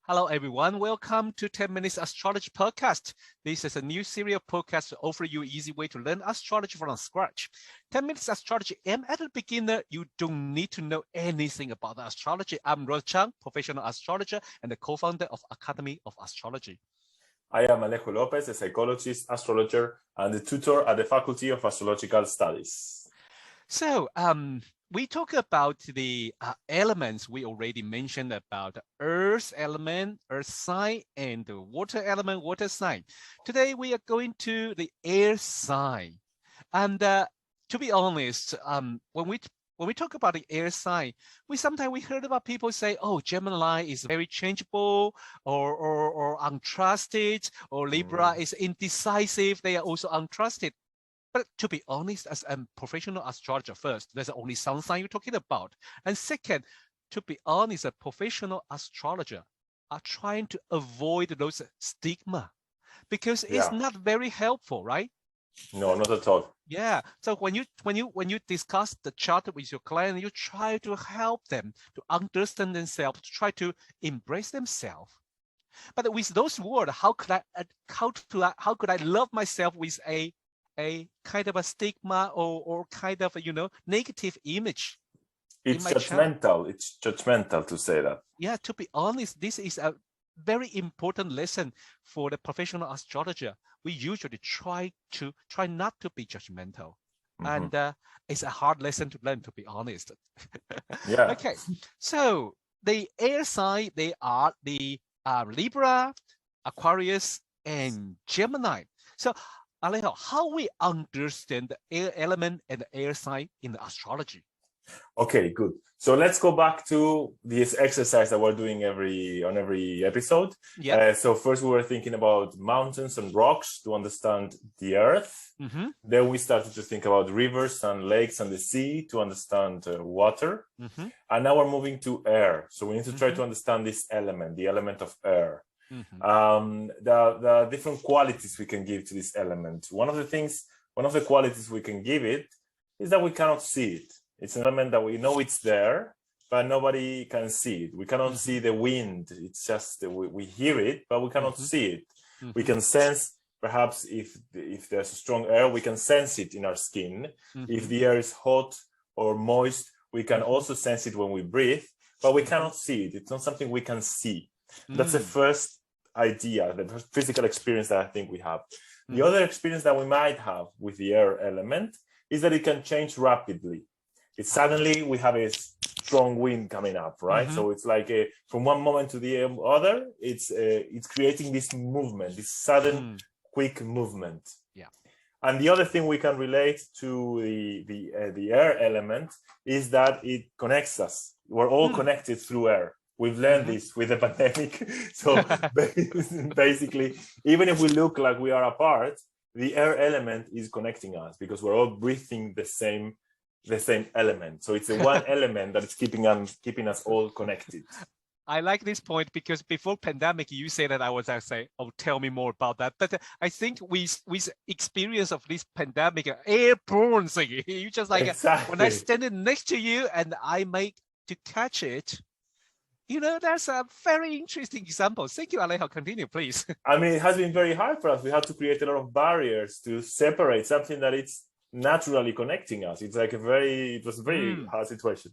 Hello, everyone. Welcome to 10 Minutes Astrology Podcast. This is a new series of podcasts to offer you an easy way to learn astrology from scratch. 10 Minutes Astrology aimed at a beginner. You don't need to know anything about astrology. I'm Rod Chang, professional astrologer and the co-founder of Academy of Astrology. I am Alejo Lopez, a psychologist, astrologer, and the tutor at the Faculty of Astrological Studies. So, we talk about the elements we already mentioned about the earth element, earth sign, and the water element, water sign. Today, we are going to the air sign. And to be honest, when we talk about the air sign, sometimes we heard about people say, oh, Gemini is very changeable or untrusted, or Libra is indecisive. They are also untrusted. But to be honest, as a professional astrologer, first, there's only sun sign you're talking about. And second, to be honest, a professional astrologer are trying to avoid those stigma because it's not very helpful, right? No, not at all. Yeah. So when you discuss the chart with your client, you try to help them to understand themselves, to try to embrace themselves. But with those words, how could I love myself with a kind of a stigma or kind of a negative image? It's judgmental. It's judgmental to say that. Yeah, to be honest, this is a very important lesson for the professional astrologer. We usually try not to be judgmental. And it's a hard lesson to learn, to be honest. Yeah. Okay. So the air sign, they are the Libra, Aquarius, and Gemini. So Alejo, how we understand the air element and the air sign in the astrology? Okay, good. So let's go back to this exercise that we're doing on every episode. Yeah. So first we were thinking about mountains and rocks to understand the earth. Then we started to think about rivers and lakes and the sea to understand water. And now we're moving to air. So we need to try to understand this element, the element of air. The different qualities we can give to this element. One of the qualities we can give it is that we cannot see it. It's an element that we know it's there, but nobody can see it. We cannot see the wind. It's just we hear it, but we cannot see it. We can sense, perhaps if there's a strong air, we can sense it in our skin. If the air is hot or moist, we can also sense it when we breathe, but we cannot see it. It's not something we can see. That's the first idea, the first physical experience that I think we have. The other experience that we might have with the air element is that it can change rapidly. It's suddenly we have a strong wind coming up, right? So it's like from one moment to the other, it's creating this movement, this sudden, quick movement. Yeah. And the other thing we can relate to the air element is that it connects us. We're all connected through air. We've learned this with the pandemic. So basically, even if we look like we are apart, the air element is connecting us because we're all breathing the same element. So it's the one element that is keeping us all connected. I like this point because before pandemic, you say that I was say, oh, tell me more about that. But I think with experience of this pandemic, airborne thing, you just like when I stand next to you and I make to catch it. That's a very interesting example. Thank you, Alejo. Continue, please. I mean, it has been very hard for us. We had to create a lot of barriers to separate something that it's naturally connecting us. It's like it was a very hard situation.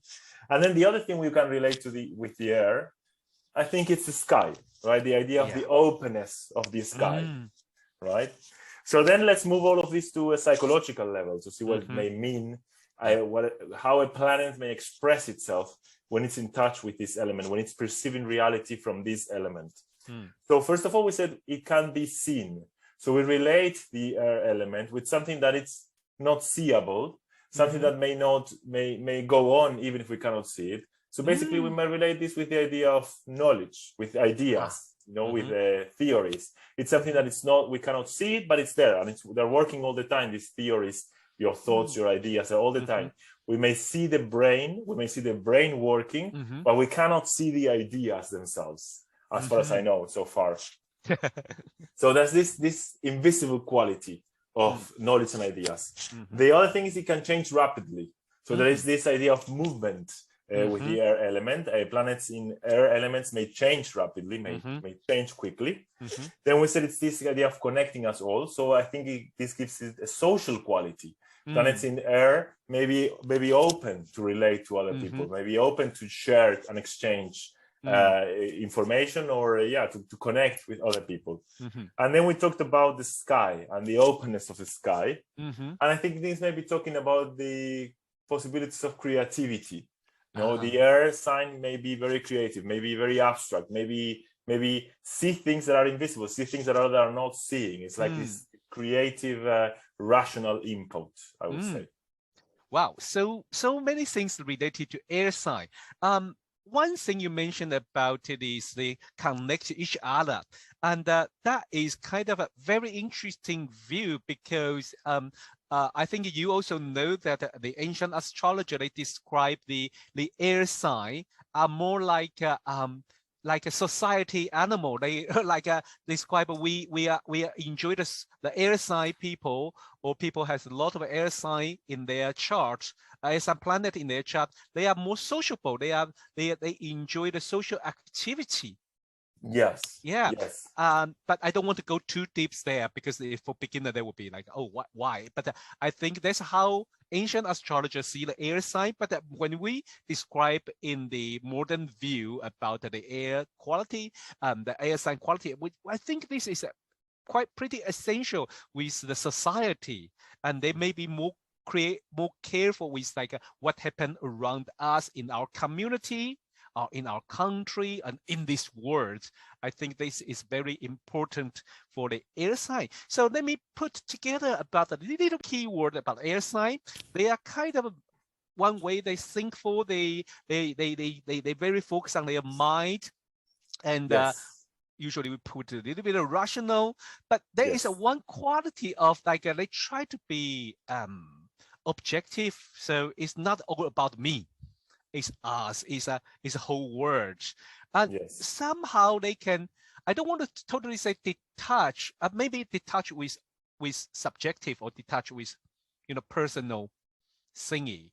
And then the other thing we can relate to with the air, I think it's the sky, right? The idea of the openness of the sky, right? So then let's move all of this to a psychological level to see what it may mean, how a planet may express itself when it's in touch with this element, when it's perceiving reality from this element. So first of all, we said it can be seen. So we relate the air element with something that it's not seeable, something that may go on even if we cannot see it. So basically, we may relate this with the idea of knowledge, with ideas, with theories. It's something that we cannot see it, but it's there, and they're working all the time. These theories, your thoughts, your ideas, are all the time. We may see the brain, working, but we cannot see the ideas themselves, as far as I know so far. So there's this invisible quality of knowledge and ideas. The other thing is it can change rapidly. So there is this idea of movement. with the air element. Planets in air elements may change rapidly, may change quickly. Then we said it's this idea of connecting us all. So I think this gives it a social quality. Planets in air may be open to relate to other people, maybe open to share and exchange information, or to connect with other people. And then we talked about the sky and the openness of the sky. And I think this may be talking about the possibilities of creativity. You know, the air sign may be very creative, maybe very abstract, maybe see things that are invisible, see things that others are not seeing. It's like this creative, rational input, I would say. Wow, so many things related to air sign. One thing you mentioned about it is they connect to each other, and that is kind of a very interesting view, because I think you also know that the ancient astrologer, they describe the air sign are more like a society animal. They describe we enjoy the air sign people, or people has a lot of air sign in their chart, as a planet in their chart. They are more sociable. They enjoy the social activity. Yes. Yeah. Yes. But I don't want to go too deep there, because if for beginner they will be like, oh, why? But I think that's how ancient astrologers see the air sign. But when we describe in the modern view about the air quality, the air sign quality, I think this is quite pretty essential with the society, and they may be more careful with like what happened around us in our community, in our country, and in this world. I think this is very important for the air sign. So let me put together about a little keyword about air sign. They are kind of one way they think for. They very focus on their mind, and usually we put a little bit of rational, but there is a one quality of like they try to be objective. So it's not all about me. It's us, it's a whole world. And somehow they can, I don't want to totally say detach, maybe detach with subjective, or detach with, personal thingy.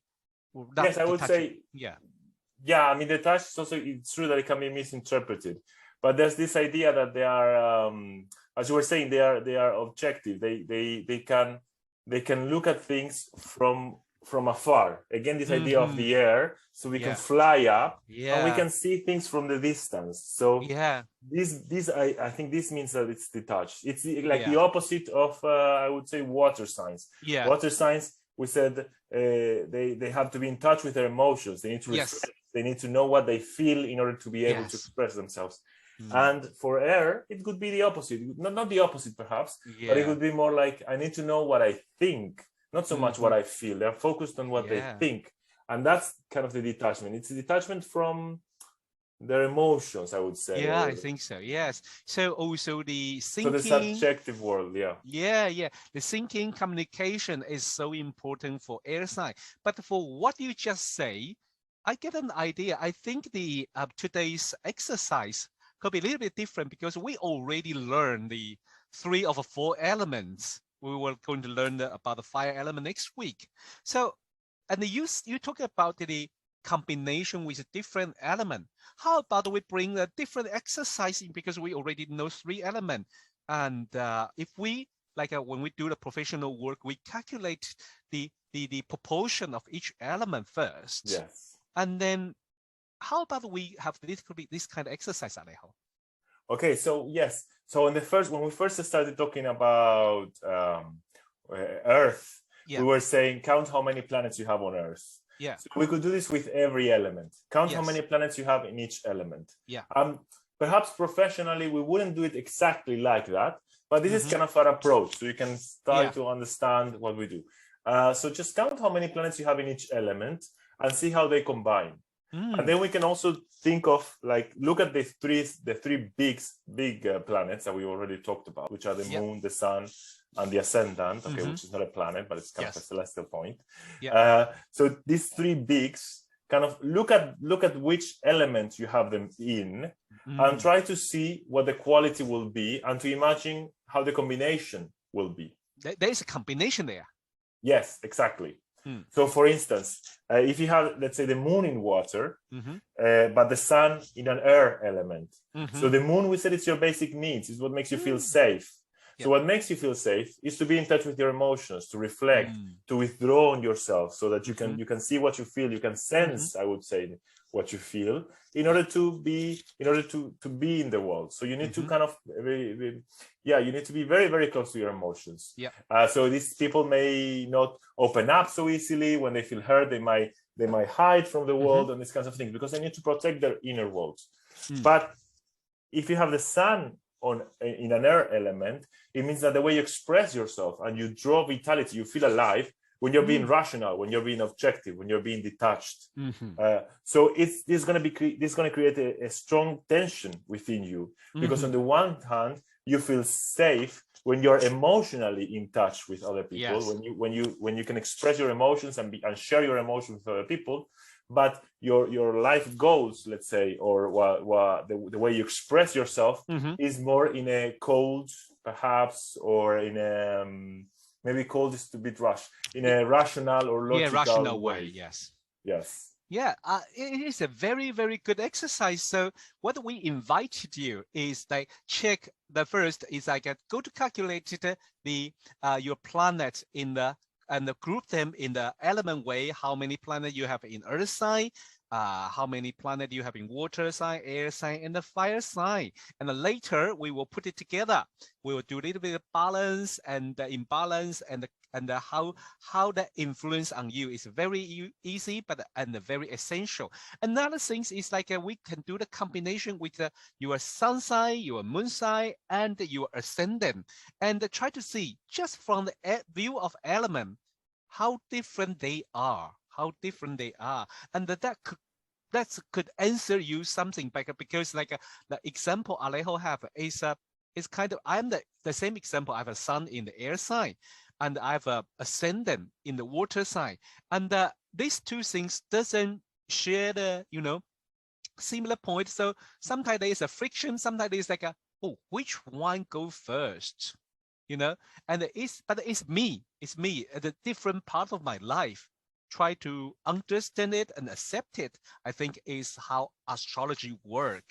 Yes, I would say, I mean, detach is also, it's true that it can be misinterpreted, but there's this idea that they are, as you were saying, they are objective. They can look at things from afar. Again, this idea of the air, so we can fly up and we can see things from the distance. So this I think this means that it's detached. It's like the opposite of I would say water signs. Water signs, we said they have to be in touch with their emotions. They need to reflect. They need to know what they feel in order to be able to express themselves. And for air, it could be the opposite. Not the opposite perhaps, but it would be more like, I need to know what I think, not so much what I feel. They're focused on what they think. And that's kind of the detachment. It's a detachment from their emotions, I would say. Yeah, I think so. Yes. So also the thinking. So the subjective world, The thinking, communication is so important for air sign. But for what you just say, I get an idea. I think the today's exercise could be a little bit different, because we already learned the 3 of the 4 elements. We were going to learn about the fire element next week. So, and you talk about the combination with a different element. How about we bring a different exercise in, because we already know 3 elements. And if we, like when we do the professional work, we calculate the proportion of each element first. Yes. And then how about we have this kind of exercise, Alejo? Okay, so yes. So when we first started talking about Earth, we were saying count how many planets you have on Earth. Yeah. So we could do this with every element. Count how many planets you have in each element. Yeah. Perhaps professionally we wouldn't do it exactly like that, but this is kind of our approach, so you can start to understand what we do. So just count how many planets you have in each element and see how they combine. And then we can also think of, like, look at the three big planets that we already talked about, which are the moon, the sun, and the ascendant, which is not a planet, but it's kind of a celestial point. So these 3 bigs, kind of look at which elements you have them in, and try to see what the quality will be, and to imagine how the combination will be. There is a combination there. Yes, exactly. So for instance, if you have, let's say, the moon in water, but the sun in an air element. So the moon, we said, it's your basic needs. It's what makes you feel safe. So what makes you feel safe is to be in touch with your emotions, to reflect, to withdraw on yourself, so that you can see what you feel, you can sense, I would say, what you feel, in order to be in the world. So you need to kind of you need to be very, very close to your emotions. So these people may not open up so easily. When they feel hurt, they might hide from the world and these kinds of things, because they need to protect their inner worlds. But if you have the sun in an air element, it means that the way you express yourself and you draw vitality, you feel alive when you're being rational, when you're being objective, when you're being detached. So this is going to create a strong tension within you, because on the one hand, you feel safe when you're emotionally in touch with other people, when you can express your emotions and share your emotions with other people. But your life goals, let's say, or the way you express yourself is more in a cold, perhaps, or in a maybe cold is a bit rush, in a rational or logical rational way. Yes. Yeah, it is a very, very good exercise. So what we invited you is like check the first is like go to calculate the your planet in the and group them in the element way. How many planets you have in Earth sign, how many planets you have in water sign, air sign, and the fire sign. And then later we will put it together. We will do a little bit of balance and the imbalance and how the influence on you is very easy, but very essential. Another thing is like we can do the combination with your sun sign, your moon sign, and your ascendant, and try to see just from the view of element how different they are, and that could answer you something back, because like the example Alejo have is kind of I'm the same example. I have a sun in the air sign, and I have a ascendant in the water sign, and these two things doesn't share the similar point. So sometimes there is a friction, sometimes there is like which one go first, and it's me at a different part of my life. Try to understand it and accept it, I think, is how astrology work.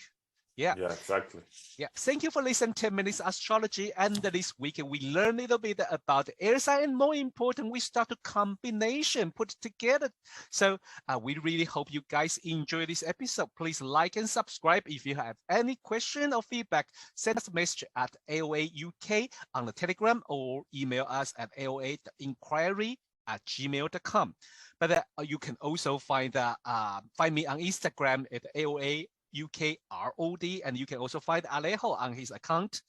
Yeah, exactly. Yeah, thank you for listening to 10 Minutes Astrology. And this week we learn a little bit about the air sign, and more important, we start a combination, put it together. So we really hope you guys enjoy this episode. Please like and subscribe. If you have any question or feedback, send us a message at AOA UK on the Telegram, or email us at aoa.inquiry@gmail.com. But you can also find me on Instagram at AOA UKROD, and you can also find Alejo on his account.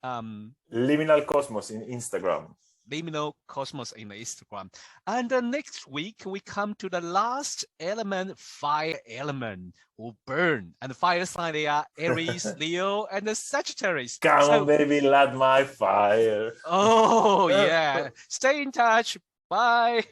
Liminal Cosmos in Instagram. Liminal Cosmos in Instagram. And next week we come to the last element, fire element, will burn. And the fire sign, they are Aries, Leo, and the Sagittarius. Come on, baby, light my fire. Oh, yeah. Stay in touch. Bye.